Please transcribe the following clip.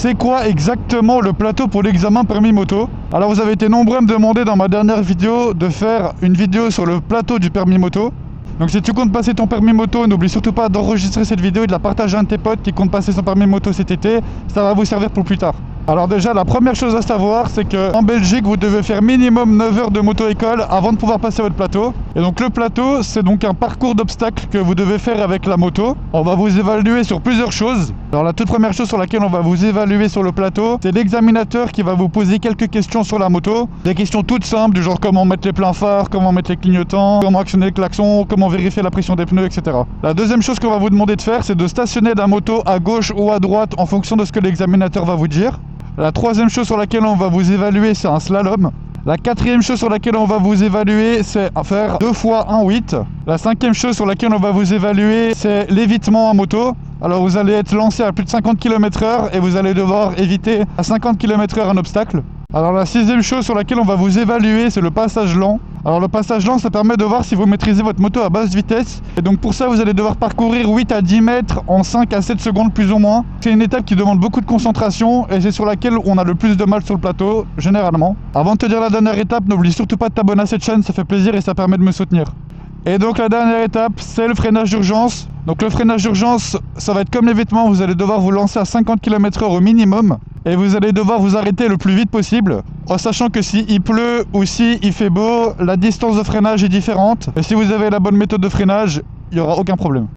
c'est quoi exactement le plateau pour l'examen permis moto? Alors vous avez été nombreux à me demander dans ma dernière vidéo de faire une vidéo sur le plateau du permis moto. Donc si tu comptes passer ton permis moto, n'oublie surtout pas d'enregistrer cette vidéo et de la partager à un de tes potes qui compte passer son permis moto cet été. Ça va vous servir pour plus tard. Alors déjà, la première chose à savoir, c'est qu'en Belgique, vous devez faire minimum 9 heures de moto-école avant de pouvoir passer votre plateau. Et donc le plateau, c'est donc un parcours d'obstacles que vous devez faire avec la moto. On va vous évaluer sur plusieurs choses. Alors la toute première chose sur laquelle on va vous évaluer sur le plateau, c'est l'examinateur qui va vous poser quelques questions sur la moto. Des questions toutes simples, du genre comment mettre les pleins phares, comment mettre les clignotants, comment actionner le klaxon, comment vérifier la pression des pneus, etc. La deuxième chose qu'on va vous demander de faire, c'est de stationner la moto à gauche ou à droite en fonction de ce que l'examinateur va vous dire. La troisième chose sur laquelle on va vous évaluer, c'est un slalom. La quatrième chose sur laquelle on va vous évaluer, c'est à faire 2 fois 1,8. La cinquième chose sur laquelle on va vous évaluer, c'est l'évitement en moto. Alors vous allez être lancé à plus de 50 km/h et vous allez devoir éviter à 50 km/h un obstacle. Alors la sixième chose sur laquelle on va vous évaluer, c'est le passage lent. Alors le passage lent, ça permet de voir si vous maîtrisez votre moto à basse vitesse. Et donc pour ça, vous allez devoir parcourir 8 à 10 mètres en 5 à 7 secondes plus ou moins. C'est une étape qui demande beaucoup de concentration et c'est sur laquelle on a le plus de mal sur le plateau, généralement. Avant de te dire la dernière étape, n'oublie surtout pas de t'abonner à cette chaîne, ça fait plaisir et ça permet de me soutenir. Et donc la dernière étape, c'est le freinage d'urgence. Donc le freinage d'urgence, ça va être comme l'évitement, vous allez devoir vous lancer à 50 km/h au minimum. Et vous allez devoir vous arrêter le plus vite possible, en sachant que s'il pleut ou s'il fait beau, la distance de freinage est différente. Et si vous avez la bonne méthode de freinage, il n'y aura aucun problème.